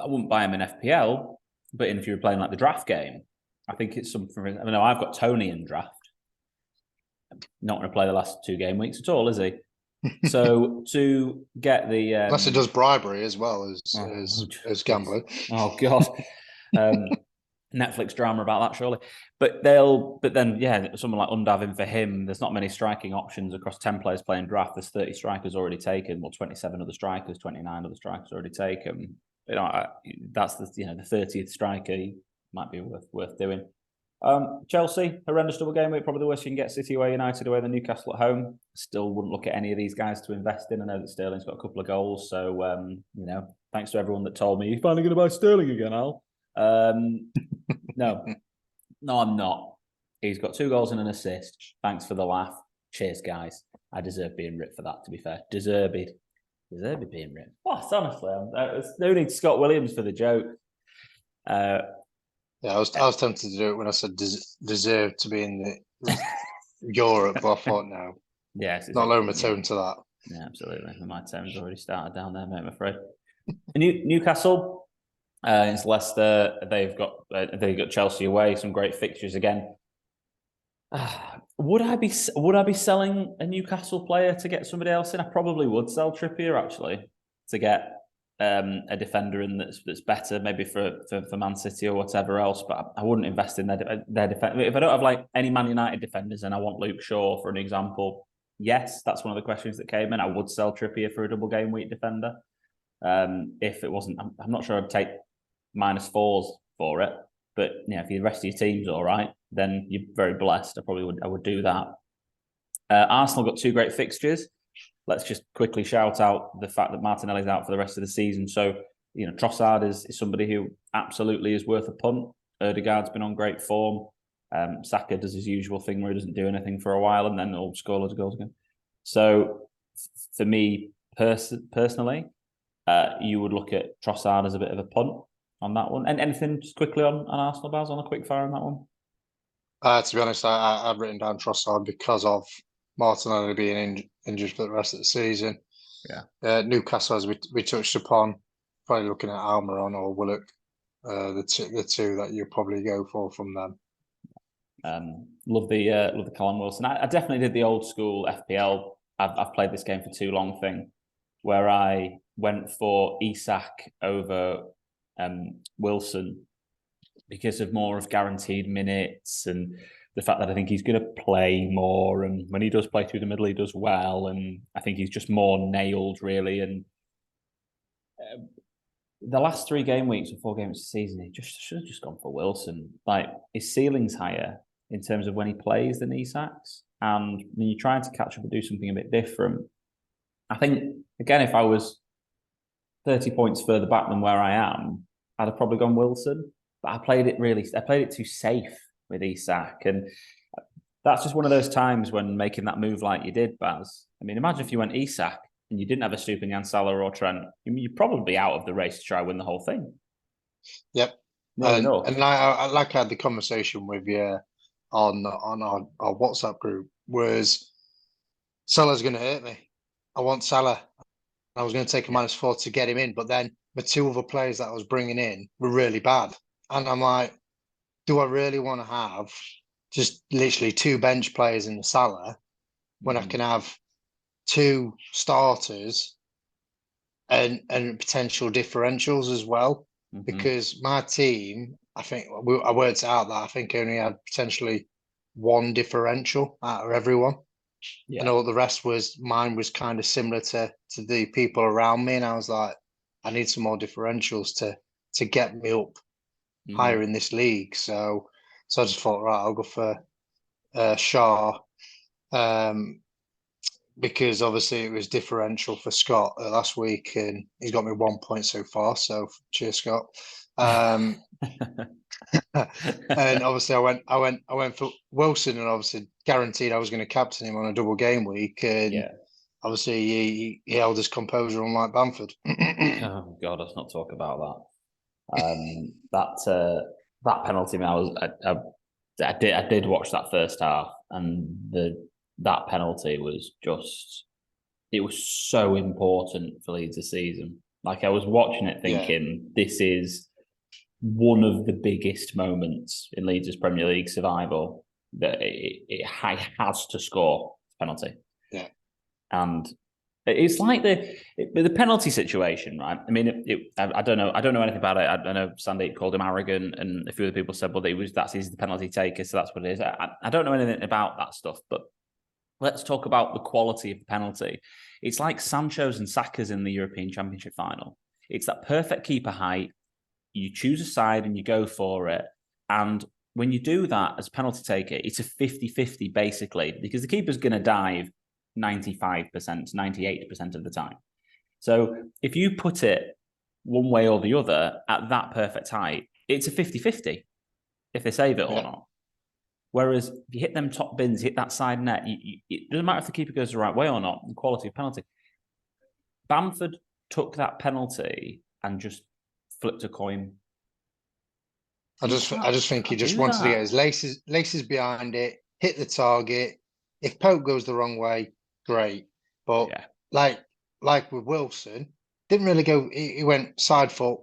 I wouldn't buy him in FPL, but if you were playing like the draft game, I think it's something. I mean, I've got Tony in draft. Not going to play the last 2 game weeks at all, is he? So to get the unless it does bribery as well as gambling. Oh god. Netflix drama about that, surely. But then, yeah, someone like Undavin for him, there's not many striking options across 10 players playing draft. There's 30 strikers already taken, well, 27 other strikers, 29 other strikers already taken. You know, that's the 30th striker might be worth doing. Chelsea, horrendous double game week, probably the worst you can get. City away, United away, then Newcastle at home. Still wouldn't look at any of these guys to invest in. I know that Sterling's got a couple of goals, so thanks to everyone that told me you're finally going to buy Sterling again, Al. No, I'm not. He's got 2 goals and an assist. Thanks for the laugh. Cheers, guys. I deserve being ripped for that, to be fair. Deserve it being ripped. What? Honestly, no need Scott Williams for the joke. Yeah, I was tempted to do it when I said deserve to be in the Europe, but I thought no. Yes, not lowering my tone to that. Yeah, absolutely. My tone's already started down there, mate, I'm afraid. Newcastle, it's Leicester. They've got Chelsea away. Some great fixtures again. Would I be selling a Newcastle player to get somebody else in? I probably would sell Trippier actually to get a defender in that's better, maybe for Man City or whatever else. But I wouldn't invest in their defense. If I don't have like any Man United defenders and I want Luke Shaw for an example, yes, that's one of the questions that came in. I would sell Trippier for a double game week defender. If it wasn't, I'm not sure I'd take -4s for it. But if the rest of your team's all right, then you're very blessed. I would do that. Arsenal got 2 great fixtures. Let's just quickly shout out the fact that Martinelli's out for the rest of the season. So, Trossard is somebody who absolutely is worth a punt. Odegaard's been on great form. Saka does his usual thing where he doesn't do anything for a while and then he'll score loads of goals again. So, for me personally, you would look at Trossard as a bit of a punt on that one. And anything just quickly on Arsenal, Baz, on a quick fire on that one? To be honest, I've written down Trossard because of Martinelli being injured for the rest of the season. Yeah. Newcastle, as we touched upon, probably looking at Almiron or Willock, the two that you probably go for from them. Love the Callum Wilson. I definitely did the old school FPL. I've played this game for too long thing, where I went for Isak over Wilson because of more of guaranteed minutes and the fact that I think he's going to play more, and when he does play through the middle, he does well, and I think he's just more nailed really. And the last 3 game weeks or 4 games of the season, he just should have just gone for Wilson. Like his ceiling's higher in terms of when he plays than Isak's, and when you're trying to catch up and do something a bit different, I think again if I was 30 points further back than where I am, I'd have probably gone Wilson. But I played it too safe with Isak. And that's just one of those times when making that move like you did, Baz. I mean, imagine if you went Isak and you didn't have a Stupinian, Salah or Trent. You'd probably be out of the race to try and win the whole thing. Yep. And I had the conversation with you on our WhatsApp group was Salah's going to hurt me. I want Salah. I was going to take a -4 to get him in, but then the 2 other players that I was bringing in were really bad. And I'm like, do I really want to have just literally 2 bench players in the Salah when I can have 2 starters and potential differentials as well? Mm-hmm. Because my team, I think I worked out that I think only had potentially 1 differential out of everyone. And all the rest was mine was kind of similar to the people around me, and I was like, I need some more differentials to get me up higher in this league. So I just thought, right, I'll go for Shaw, because obviously it was differential for Scott last week, and he's got me 1 point so far. So cheers, Scott. And obviously I went for Wilson, and obviously guaranteed I was going to captain him on a double game week, and obviously he held his composure, unlike Bamford. Oh God, let's not talk about that. That penalty, man, I did watch that first half, and that penalty was just, it was so important for Leeds this season. Like, I was watching it thinking, this is one of the biggest moments in Leeds' Premier League survival, that it has to score a penalty. Yeah. And it's like the penalty situation, right? I mean, I don't know anything about it. I know Sandeep called him arrogant, and a few other people said, well, he's the penalty taker, so that's what it is. I don't know anything about that stuff, but let's talk about the quality of the penalty. It's like Sancho's and Saka's in the European Championship final. It's that perfect keeper height. You choose a side and you go for it. And when you do that as a penalty taker, it's a 50-50 basically, because the keeper's going to dive 95%, 98% of the time. So if you put it one way or the other at that perfect height, it's a 50-50 if they save it or not. Whereas if you hit them top bins, hit that side net, it doesn't matter if the keeper goes the right way or not, the quality of penalty. Bamford took that penalty and just flipped a coin. I just think he just wanted to get his laces behind it, hit the target. If Pope goes the wrong way, great. But like with Wilson, didn't really go. He went side foot,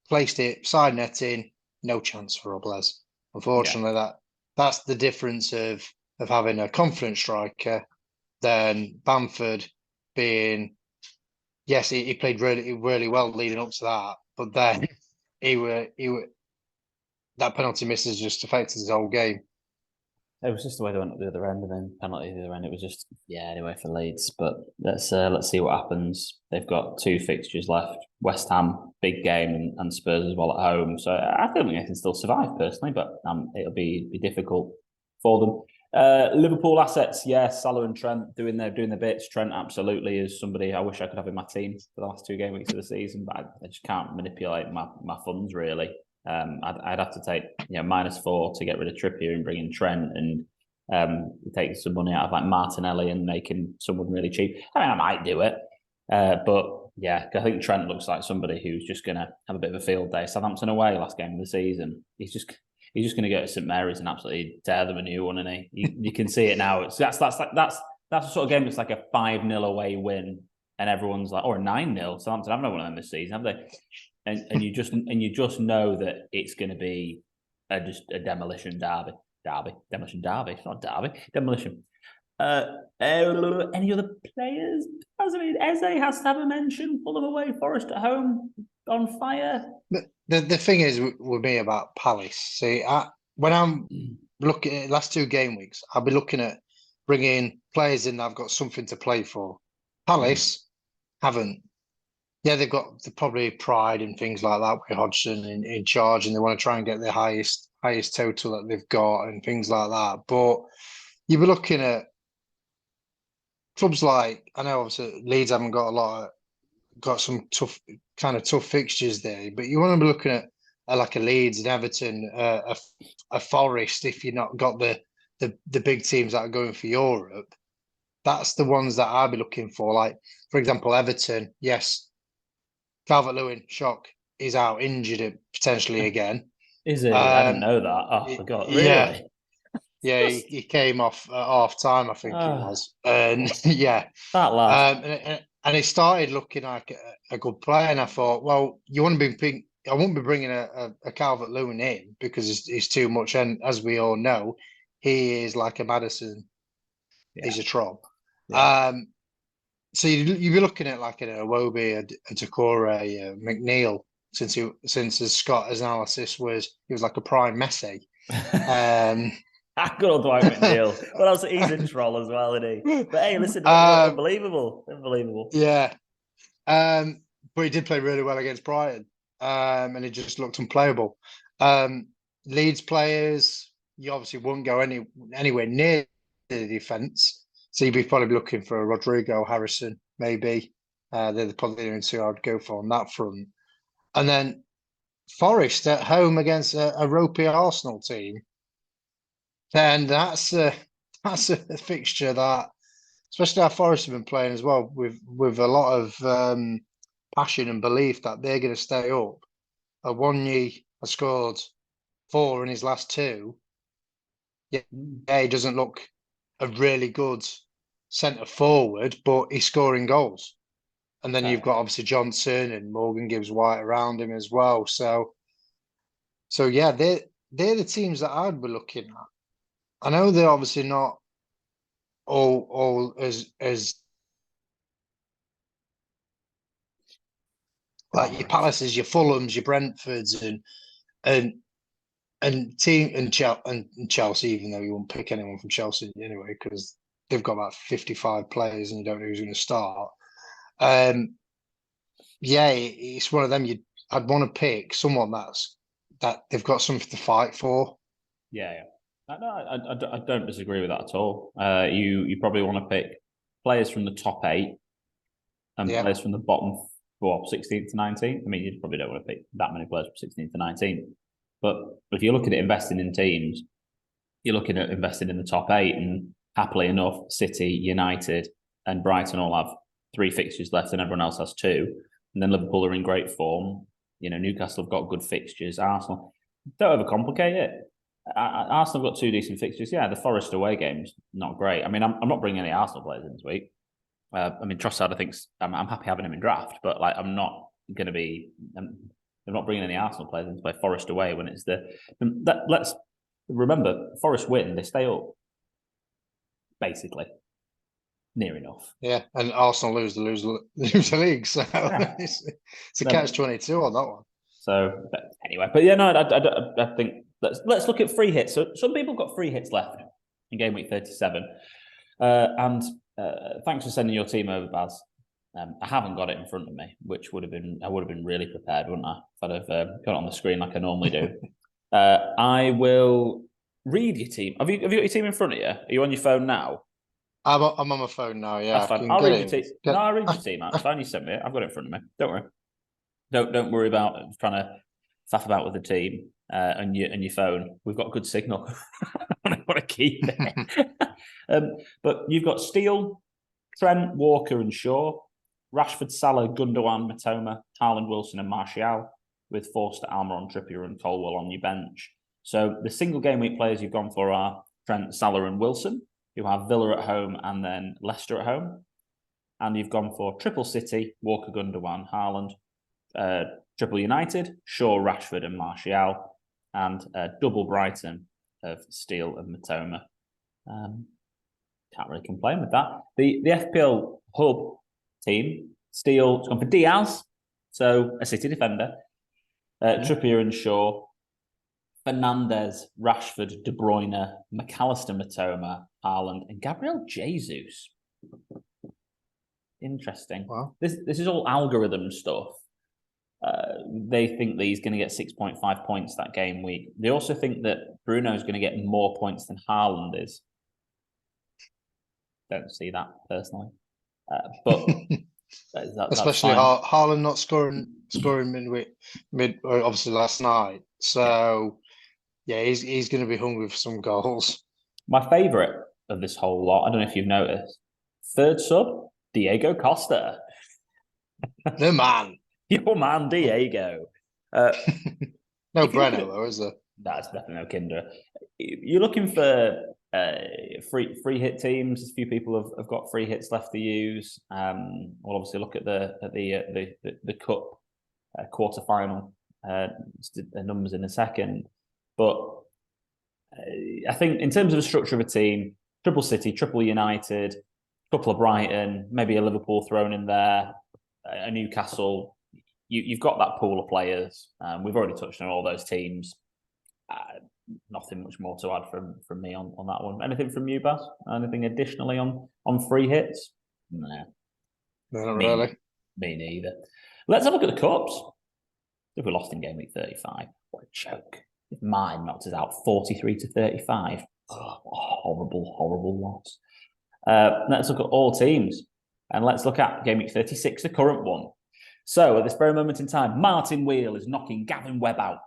placed it side netting, no chance for Robles. Unfortunately, that's the difference of having a confident striker than Bamford being. Yes, he played really well leading up to that, but then he were that penalty miss has just affected his whole game. It was just the way they went at the other end, and then penalty at the other end. It was just anyway for Leeds. But let's see what happens. They've got 2 fixtures left: West Ham, big game, and Spurs as well at home. So I think they can still survive personally, but it'll be difficult for them. Liverpool assets, Salah and Trent doing their bits. Trent absolutely is somebody I wish I could have in my team for the last 2 game weeks of the season, but I just can't manipulate my funds really. I'd have to take -4 to get rid of Trippier and bring in Trent, and take some money out of like Martinelli and making someone really cheap. I mean, I might do it, but I think Trent looks like somebody who's just going to have a bit of a field day. Southampton away last game of the season. He's just going to go to St Mary's and absolutely tear them a new one, and you can see it now. That's the sort of game that's like a 5-0 away win, and everyone's like, or a 9-0. Southampton haven't had one of them this season, have they? And you just know that it's going to be just a demolition derby. Demolition derby. It's not derby. Demolition. Any other players? I mean, Eze has to have a mention. Fulham away, Forest at home, on fire. The thing is with me about Palace. See, when I'm looking at the last 2 game weeks, I'll be looking at bringing players in that have got something to play for. Palace haven't. Yeah, they've got probably pride and things like that with Hodgson in charge, and they want to try and get the highest total that they've got and things like that. But you'll be looking at clubs like, I know obviously Leeds haven't got some tough fixtures there, but you want to be looking at like a Leeds and Everton, a Forest. If you've not got the big teams that are going for Europe, that's the ones that I'll be looking for. Like, for example, Everton, yes. Calvert-Lewin, shock, he's out injured potentially again. Is he? I didn't know that. Oh, I forgot. Really? Yeah, he came off at half time, I think it was. And that lad. And he started looking like a good player. And I thought, well, I won't be bringing a Calvert-Lewin in because he's too much. And as we all know, he is like a Maddison. He's a troll. So you'd be looking at like a Iwobi, a Decore, McNeil, since as Scott's analysis was, he was like a prime Messi. Good old Dwight McNeil. Well, also he's in troll as well, isn't he? But hey, listen, unbelievable, unbelievable. Yeah. But he did play really well against Brighton, and he just looked unplayable. Leeds players, you obviously wouldn't go anywhere near the defence, so you'd be probably looking for a Rodrigo, Harrison, maybe. They're probably the only two I'd go for on that front. And then Forest at home against a ropey Arsenal team, then that's a fixture that, especially our Forest have been playing as well, with a lot of passion and belief that they're going to stay up. Awonyi has scored 4 in his last 2. Yeah, he doesn't look a really good centre forward, but he's scoring goals. And then you've got obviously Johnson and Morgan Gibbs White around him as well. So yeah, they're the teams that I'd be looking at. I know they're obviously not all as like your Palaces, your Fulhams, your Brentfords, and Chelsea, even though you won't pick anyone from Chelsea anyway, because they've got about 55 players and you don't know who's going to start. Yeah, it's one of them. I'd want to pick someone that they've got something to fight for. Yeah. No, I don't disagree with that at all. You probably want to pick players from the top 8 and players from the bottom 16th to 19th. I mean, you probably don't want to pick that many players from 16th to 19th. But if you're looking at investing in teams, you're looking at investing in the top 8, and happily enough, City, United, and Brighton all have 3 fixtures left, and everyone else has 2. And then Liverpool are in great form. Newcastle have got good fixtures. Arsenal, don't overcomplicate it. Arsenal have got 2 decent fixtures. Yeah, the Forest away game's not great. I mean, I'm not bringing any Arsenal players in this week. I mean, Trossard, I think I'm happy having him in draft, but like I'm not going to be. I'm not bringing any Arsenal players in to play Forest away when it's let's remember, Forest win, they stay up, basically, near enough. Yeah, and Arsenal lose the league, so it's a catch-22 on that one. So anyway, but yeah, no, I think let's look at free hits. So some people got free hits left in game week 37, and thanks for sending your team over, Baz. I haven't got it in front of me, which I would have been really prepared, wouldn't I? If I'd have got it on the screen like I normally do. I will read your team. Have you got your team in front of you? Are you on your phone now? I'm on my phone now. Yeah, that's fine. I'll read your team. No, I'll read your team out. It's fine. You sent me it. I've got it in front of me. Don't worry. Don't worry about trying to faff about with the team and your phone. We've got good signal. I want to keep it. But you've got Steele, Trent, Walker, and Shaw, Rashford, Salah, Gundogan, Matoma, Haaland, Wilson, and Martial, with Forster, Almiron, Trippier, and Colwell on your bench. So the single game week players you've gone for are Trent, Salah, and Wilson, who have Villa at home and then Leicester at home. And you've gone for triple City, Walker, Gundogan, Haaland, triple United, Shaw, Rashford, and Martial, and double Brighton of Steele and Matoma. Can't really complain with that. The FPL Hub team, Steele, has gone for Diaz, so a City defender, Trippier and Shaw, Fernandes, Rashford, De Bruyne, McAllister, Matoma, Haaland, and Gabriel Jesus. Interesting. Wow. This is all algorithm stuff. They think that he's going to get 6.5 points that game week. They also think that Bruno is going to get more points than Haaland is. Don't see that personally, but especially Haaland not scoring mid obviously last night. So yeah, he's going to be hungry for some goals. My favourite of this whole lot, I don't know if you've noticed, third sub, Diego Costa. The man. Your man, Diego. No Breno, though, is there? That's definitely no Kinder. You're looking for free hit teams. A few people have got free hits left to use. We'll obviously look at the cup quarterfinal numbers in a second. But I think in terms of the structure of a team, triple City, triple United, couple of Brighton, maybe a Liverpool thrown in there, a Newcastle. You've got that pool of players. We've already touched on all those teams. nothing much more to add from me on that one. Anything from you, Baz? Anything additionally on free hits? Nah. No, not really. Me neither. Let's have a look at the Cups. If we lost in game week 35, what a joke. If mine knocked us out 43-35. Oh, horrible, horrible loss. Let's look at all teams. And let's look at game week 36, the current one. So at this very moment in time, Martin Wheel is knocking Gavin Webb out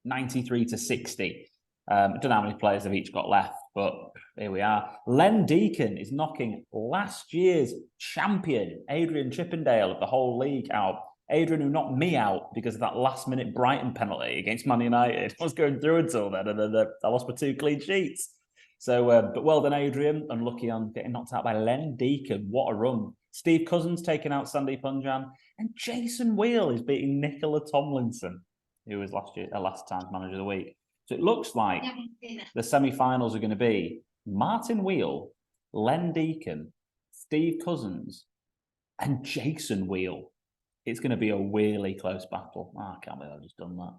93-60. I don't know how many players have each got left, but here we are. Len Deacon is knocking last year's champion, Adrian Chippendale, of the whole league out. Adrian, who knocked me out because of that last-minute Brighton penalty against Man United. I was going through until then, and then I lost my 2 clean sheets. So, but well done, Adrian. Unlucky on getting knocked out by Len Deacon. What a run. Steve Cousins taking out Sandeep Punjan. And Jason Wheel is beating Nicola Tomlinson, who was last time's manager of the week. So it looks like the semi-finals are going to be Martin Wheel, Len Deacon, Steve Cousins, and Jason Wheel. It's going to be a really close battle. Oh, I can't believe I've just done that.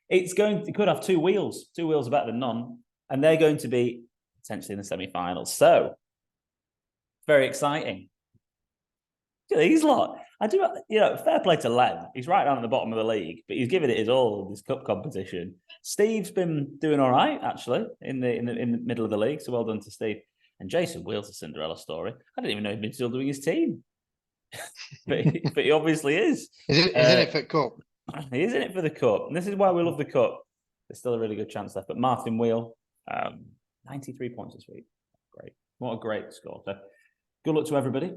It could have 2 wheels. 2 wheels are better than none. And they're going to be potentially in the semi-finals. So, very exciting. These lot. I do, fair play to Len. He's right down at the bottom of the league, but he's given it his all in this cup competition. Steve's been doing all right, actually, in the middle of the league. So well done to Steve. And Jason Wheel's a Cinderella story. I didn't even know he'd been still doing his team. but he obviously is. Is it for the cup? He is in it for the cup. And this is why we love the cup. There's still a really good chance left. But Martin Wheel, 93 points this week. Great. What a great score. So good luck to everybody.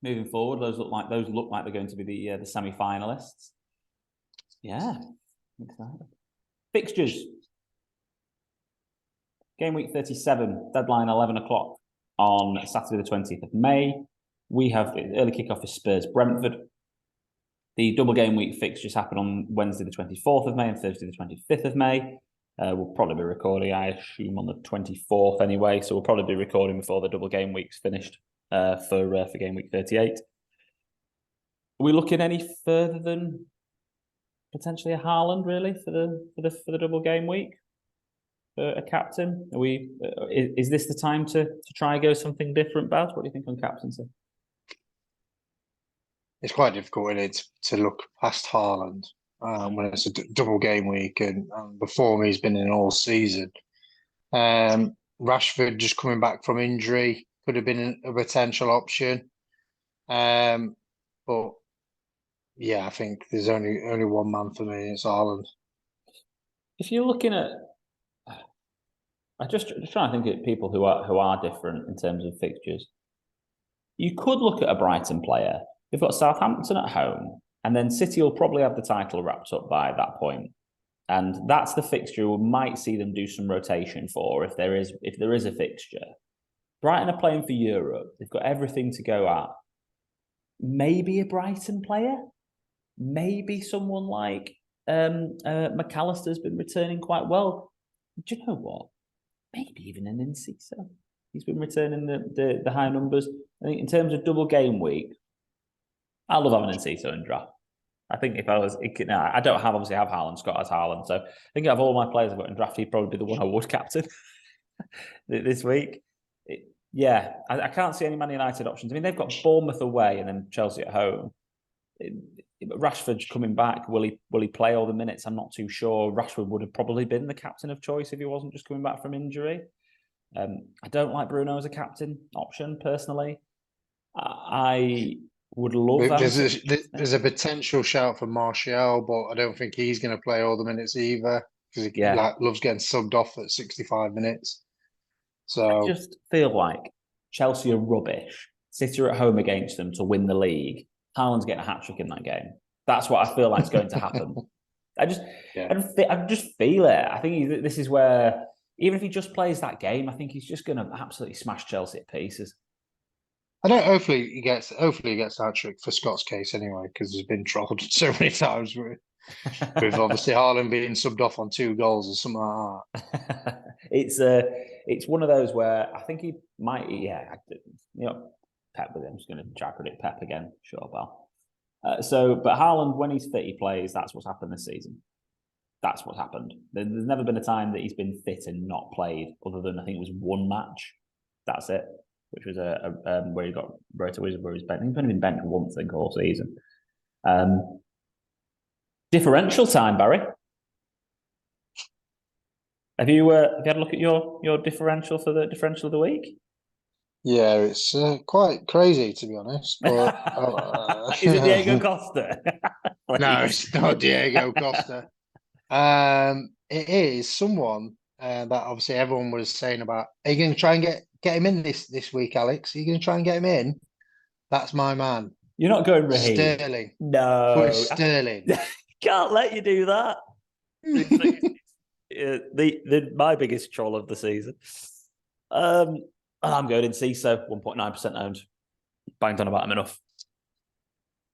Moving forward, those look like they're going to be the semi-finalists. Yeah, excited. Fixtures. Game week 37, deadline 11 o'clock on Saturday the 20th of May. We have early kickoff for Spurs Brentford. The double game week fixtures happen on Wednesday the 24th of May and Thursday the 25th of May. We'll probably be recording, I assume, on the 24th anyway. So we'll probably be recording before the double game week's finished. For game week 38. Are we looking any further than potentially a Haaland really for the double game week for a captain? Are we? Is this the time to try and go something different, Baz? What do you think on captaincy? It's quite difficult, isn't it, to look past Haaland when it's a double game week and the form he's been in all season. Rashford just coming back from injury could have been a potential option. But yeah, I think there's only one man for me, it's Haaland. If you're looking at, I just trying to think of people who are different in terms of fixtures. You could look at a Brighton player. They've got Southampton at home, and then City will probably have the title wrapped up by that point. And that's the fixture we might see them do some rotation for if there is a fixture. Brighton are playing for Europe. They've got everything to go at. Maybe a Brighton player. Maybe someone like McAllister's been returning quite well. Do you know what? Maybe even an Enciso. He's been returning the high numbers. I think in terms of double game week, I love having Enciso in draft. I think if I was, I don't obviously have Haaland. Scott has Haaland, so I think out of all my players I've got in draft, he'd probably be the one I would captain this week. I can't see any Man United options. I mean, they've got Bournemouth away and then Chelsea at home. Rashford's coming back. Will he play all the minutes? I'm not too sure. Rashford would have probably been the captain of choice if he wasn't just coming back from injury. I don't like Bruno as a captain option personally. I would love that. There's a potential shout for Martial, but I don't think he's going to play all the minutes either because he loves getting subbed off at 65 minutes. So I just feel like Chelsea are rubbish. City are at home against them to win the league. Haaland's getting a hat-trick in that game. That's what I feel like is going to happen. I just feel it. I think this is where, even if he just plays that game, I think he's just going to absolutely smash Chelsea at pieces. Hopefully he gets a hat-trick for Scott's case anyway, because he's been trolled so many times with obviously Haaland being subbed off on 2 goals or something like that. It's one of those where I think he might, Pep with him. I'm just going to try to predict Pep again. Sure, pal. But Haaland, when he's fit, he plays. That's what's happened this season. That's what's happened. There's never been a time that he's been fit and not played, other than I think it was one match. That's it, which was where he got Roto where he was bent. He's only been bent once, I think, all season. Differential time, Barry. Have you had a look at your differential for the differential of the week? Yeah, it's quite crazy, to be honest. But Is it Diego Costa? no, it's not Diego Costa. It is someone that obviously everyone was saying about. Are you going to try and get him in this week, Alex? Are you going to try and get him in? That's my man. You're not going Raheem. Sterling. No, Put Sterling. Can't let you do that. My biggest troll of the season. I'm going in CISO, 1.9% owned. Banged on about him enough.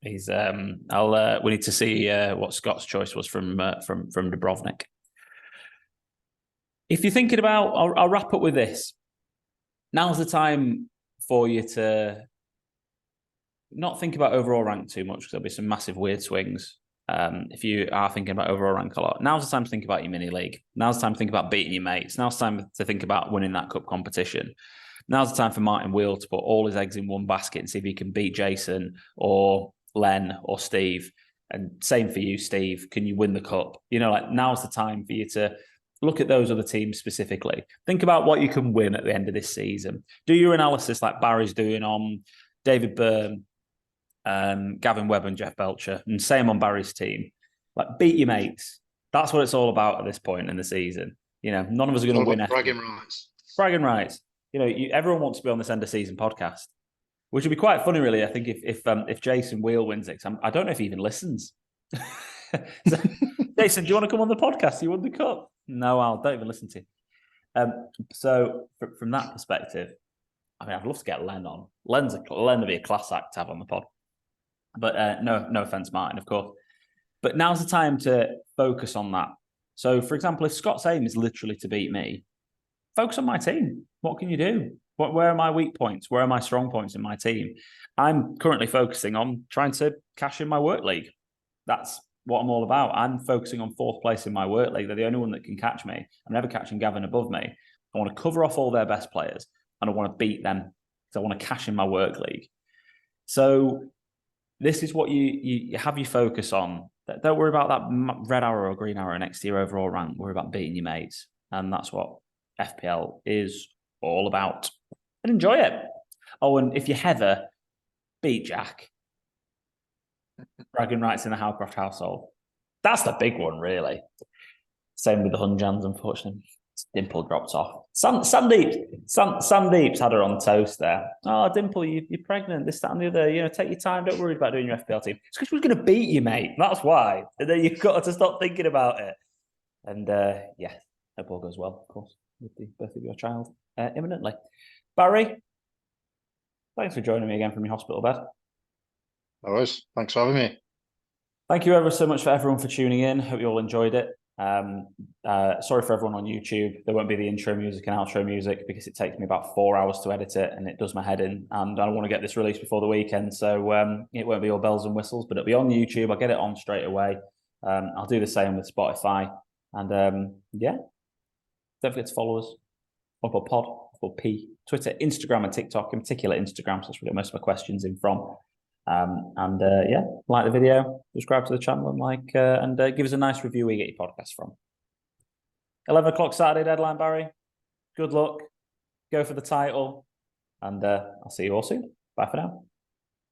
He's we need to see what Scott's choice was from Dubrovnik. If you're thinking about, I'll wrap up with this. Now's the time for you to not think about overall rank too much, because there'll be some massive weird swings. If you are thinking about overall rank a lot, now's the time to think about your mini league. Now's the time to think about beating your mates. Now's the time to think about winning that cup competition. Now's the time for Martin Wheel to put all his eggs in one basket and see if he can beat Jason or Len or Steve. And same for you, Steve. Can you win the cup? Now's the time for you to look at those other teams specifically. Think about what you can win at the end of this season. Do your analysis like Barry's doing on David Byrne, Gavin Webb and Jeff Belcher, and same on Barry's team. Beat your mates. That's what it's all about at this point in the season. None of us are going to win. Bragging rights. Bragging rights. Everyone wants to be on this end of season podcast, which would be quite funny, really. I think if Jason Wheel wins it, I don't know if he even listens. So, Jason, do you want to come on the podcast? You won the cup. No, I don't even listen to you. So from that perspective, I'd love to get Len on. Len would be a class act to have on the pod. But no offense, Martin, of course. But now's the time to focus on that. So, for example, if Scott's aim is literally to beat me, focus on my team. What can you do? Where are my weak points? Where are my strong points in my team? I'm currently focusing on trying to cash in my work league. That's what I'm all about. I'm focusing on 4th place in my work league. They're the only one that can catch me. I'm never catching Gavin above me. I want to cover off all their best players and I want to beat them because I want to cash in my work league. So this is what you have your focus on. Don't worry about that red arrow or green arrow next to your overall rank. Worry about beating your mates. And that's what FPL is all about. And enjoy it. Oh, and if you Heather, beat Jack. Bragging rights in the Howcroft household. That's the big one, really. Same with the Hunjans, unfortunately. Dimple dropped off. Sandeep's had her on toast there. Oh, Dimple, you're pregnant, this, that, and the other. Take your time. Don't worry about doing your FPL team. It's because we're going to beat you, mate. That's why. And then you've got to stop thinking about it. And hope all goes well, of course, with the birth of your child imminently. Barry, thanks for joining me again from your hospital bed. No worries. Thanks for having me. Thank you ever so much for everyone for tuning in. Hope you all enjoyed it. Sorry for everyone on YouTube. There won't be the intro music and outro music because it takes me about 4 hours to edit it and it does my head in. And I want to get this released before the weekend. So it won't be all bells and whistles, but it'll be on YouTube. I'll get it on straight away. I'll do the same with Spotify. And don't forget to follow us. Pod, or P, Twitter, Instagram, and TikTok. In particular, Instagram. So that's where I get most of my questions in from. Like the video, subscribe to the channel, and give us a nice review where you get your podcast from. 11 o'clock Saturday deadline, Barry. Good luck. Go for the title. And I'll see you all soon. Bye for now.